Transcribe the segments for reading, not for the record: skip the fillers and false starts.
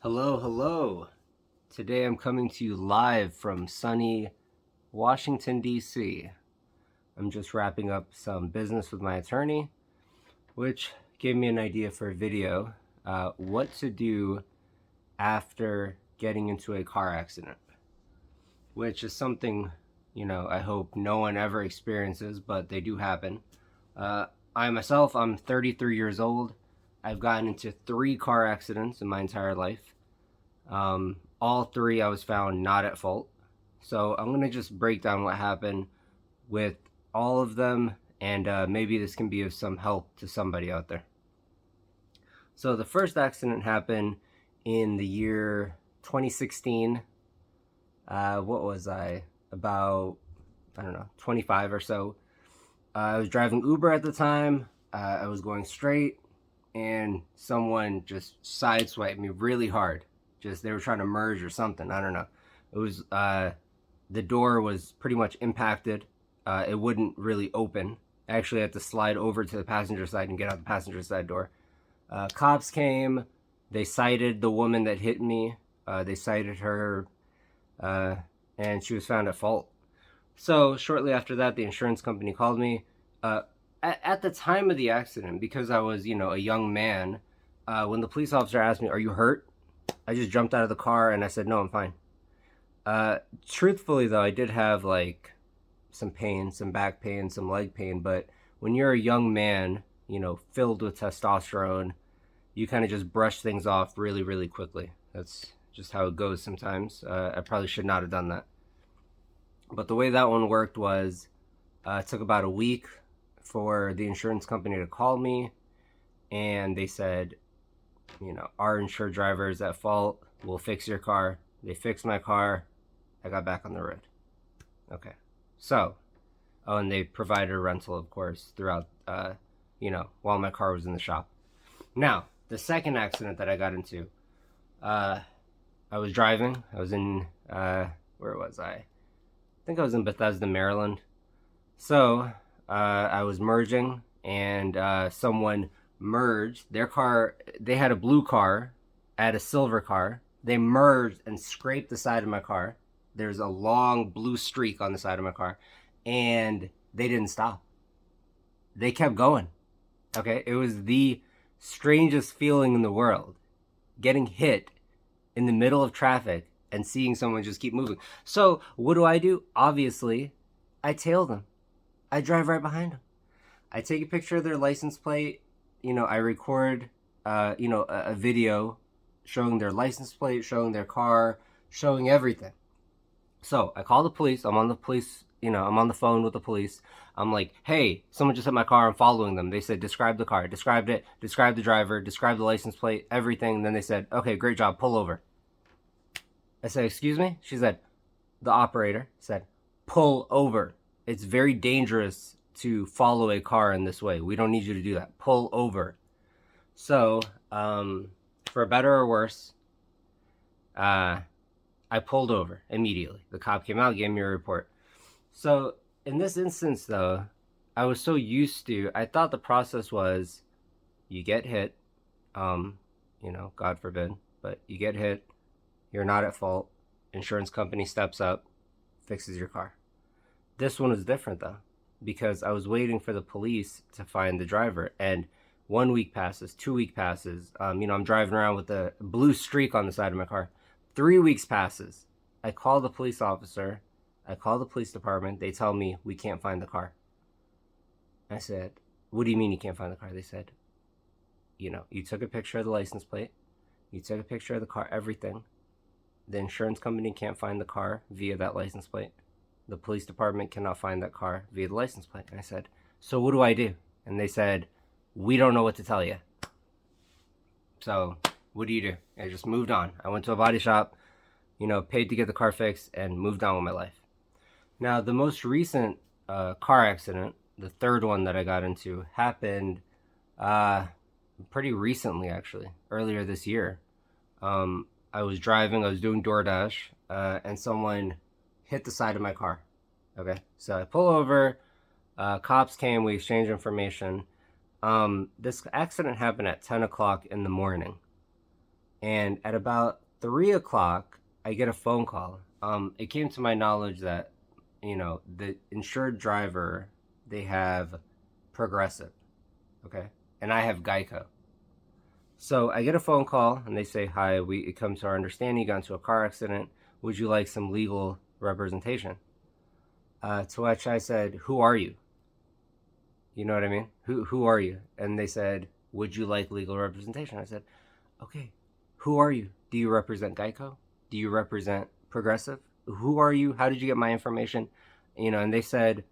Hello, hello. Today I'm coming to you live from sunny Washington, D.C. I'm just wrapping up some business with my attorney, which gave me an idea for a video, what to do after getting into a car accident, which is something, I hope no one ever experiences, but they do happen. I myself, I'm 33 years old. I've gotten into 3 car accidents in my entire life. All 3 I was found not at fault. So I'm going to just break down what happened with all of them, and maybe this can be of some help to somebody out there. So the first accident happened in the year 2016. What was I? About, I don't know, 25 or so. I was driving Uber at the time. I was going straight, and someone just sideswiped me really hard. Just they were trying to merge or something. I don't know. It was the door was pretty much impacted. It wouldn't really open. I actually had to slide over to the passenger side and get out the passenger side door. Cops came. They cited the woman that hit me. They cited her, and she was found at fault. So shortly after that, the insurance company called me. At the time of the accident, because I was, a young man, when the police officer asked me, "Are you hurt?" I just jumped out of the car and I said, "No, I'm fine." Truthfully, though, I did have like some pain, some back pain, some leg pain. But when you're a young man, filled with testosterone, you kind of just brush things off really, really quickly. That's just how it goes sometimes. I probably should not have done that. But the way that one worked was it took about a week for the insurance company to call me, and they said, our insured driver is at fault. We'll fix your car. They fixed my car. I got back on the road. Okay. So, and they provided a rental, of course, throughout, while my car was in the shop. Now, the second accident that I got into, I was driving. I was in, where was I? I think I was in Bethesda, Maryland. So, I was merging, and someone merged their car. They had a blue car, I had a silver car. They merged and scraped the side of my car. There's a long blue streak on the side of my car, and they didn't stop. They kept going. Okay, it was the strangest feeling in the world, getting hit in the middle of traffic and seeing someone just keep moving. So what do? Obviously, I tail them. I drive right behind them. I take a picture of their license plate. I record, a video showing their license plate, showing their car, showing everything. So I call the police. I'm on the police. I'm on the phone with the police. I'm like, "Hey, someone just hit my car. I'm following them." They said, "Describe the car." Described it. Described the driver. Described the license plate. Everything. And then they said, "Okay, great job. Pull over." I said, "Excuse me?" She said, the operator said, "Pull over. It's very dangerous to follow a car in this way. We don't need you to do that. Pull over." So, for better or worse, I pulled over immediately. The cop came out, gave me a report. So, in this instance, though, I was so used to, I thought the process was you get hit, God forbid, but you get hit, you're not at fault, insurance company steps up, fixes your car. This one was different, though, because I was waiting for the police to find the driver, and 1 week passes, 2 week passes. I'm driving around with a blue streak on the side of my car. 3 weeks passes. I call the police officer. I call the police department. They tell me we can't find the car. I said, "What do you mean you can't find the car?" They said, "You took a picture of the license plate. You took a picture of the car, everything. The insurance company can't find the car via that license plate. The police department cannot find that car via the license plate." And I said, "So what do I do?" And they said, "We don't know what to tell you." So what do? I just moved on. I went to a body shop, paid to get the car fixed, and moved on with my life. Now, the most recent car accident, the third one that I got into, happened pretty recently, actually, earlier this year. I was driving, I was doing DoorDash, and someone hit the side of my car. Okay, so I pull over, cops came, we exchanged information. This accident happened at 10 o'clock in the morning. And at about 3 o'clock, I get a phone call. It came to my knowledge that, the insured driver, they have Progressive, okay? And I have Geico. So I get a phone call and they say, "Hi, it comes to our understanding you got into a car accident. Would you like some legal representation?" To which I said, "Who are you?" You know what I mean? Who are you? And they said, "Would you like legal representation?" I said, "Okay, who are you? Do you represent Geico? Do you represent Progressive? Who are you? How did you get my information?" And they said,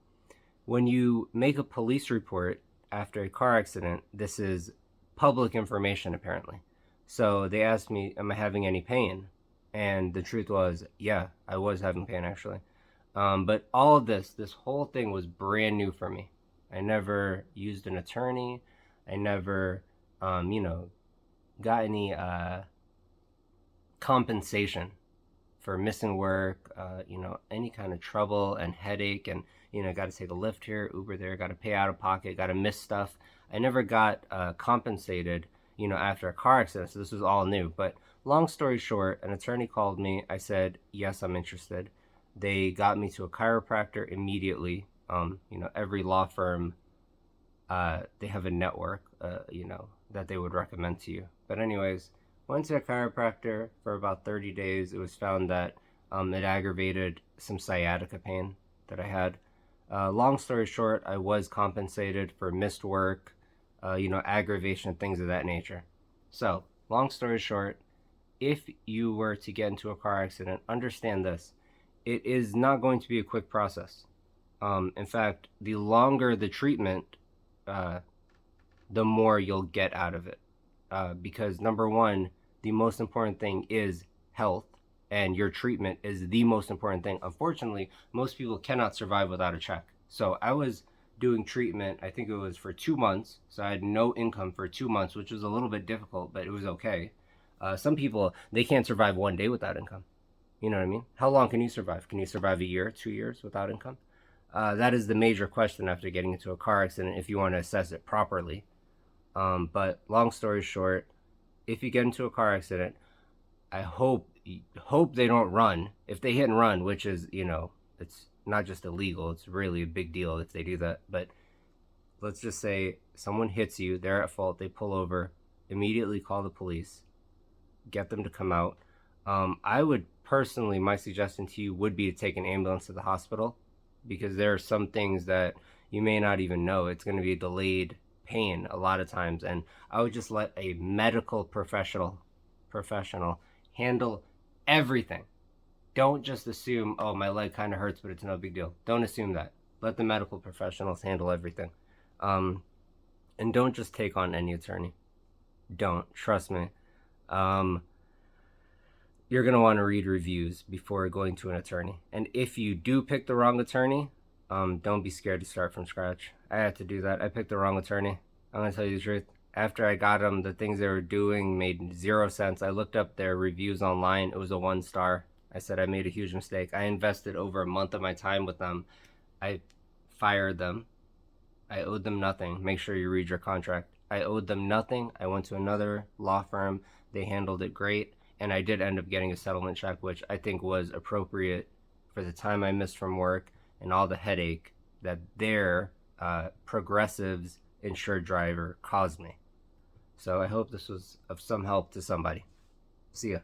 when you make a police report after a car accident, this is public information apparently. So they asked me, "Am I having any pain?" And the truth was, yeah, I was having pain actually. But all of this whole thing was brand new for me. I never used an attorney. I never, you know, got any compensation for missing work, any kind of trouble and headache, and got to take a lift here, Uber there, got to pay out of pocket, got to miss stuff. I never got compensated, after a car accident. So this was all new. But long story short, an attorney called me. I said, yes, I'm interested. They got me to a chiropractor immediately. Every law firm, they have a network, that they would recommend to you. But anyways, went to a chiropractor for about 30 days. It was found that it aggravated some sciatica pain that I had. Long story short, I was compensated for missed work, aggravation, things of that nature. So, long story short, if you were to get into a car accident, understand this. It is not going to be a quick process. In fact, the longer the treatment, uh, the more you'll get out of it. Because number one, the most important thing is health, and your treatment is the most important thing. Unfortunately, most people cannot survive without a check. So I was doing treatment, I think it was for 2 months. So I had no income for 2 months, which was a little bit difficult, but it was okay. Some people, they can't survive one day without income. You know what I mean? How long can you survive? Can you survive a year, 2 years without income? That is the major question after getting into a car accident if you want to assess it properly. But long story short, if you get into a car accident, I hope they don't run. If they hit and run, which is, it's not just illegal, it's really a big deal if they do that. But let's just say someone hits you, they're at fault, they pull over, immediately call the police, get them to come out. I would personally, my suggestion to you would be to take an ambulance to the hospital, because there are some things that you may not even know. It's going to be delayed pain a lot of times, and I would just let a medical professional handle everything. Don't just assume, oh, my leg kind of hurts, but it's no big deal. Don't assume that. Let the medical professionals handle everything. And don't just take on any attorney. Don't. Trust me. You're going to want to read reviews before going to an attorney. And if you do pick the wrong attorney, don't be scared to start from scratch. I had to do that. I picked the wrong attorney. I'm going to tell you the truth. After I got them, the things they were doing made 0 sense. I looked up their reviews online. It was a 1 star. I said I made a huge mistake. I invested over a month of my time with them. I fired them. I owed them nothing. Make sure you read your contract. I owed them nothing. I went to another law firm. They handled it great. And I did end up getting a settlement check, which I think was appropriate for the time I missed from work and all the headache that their Progressive's insured driver caused me. So I hope this was of some help to somebody. See ya.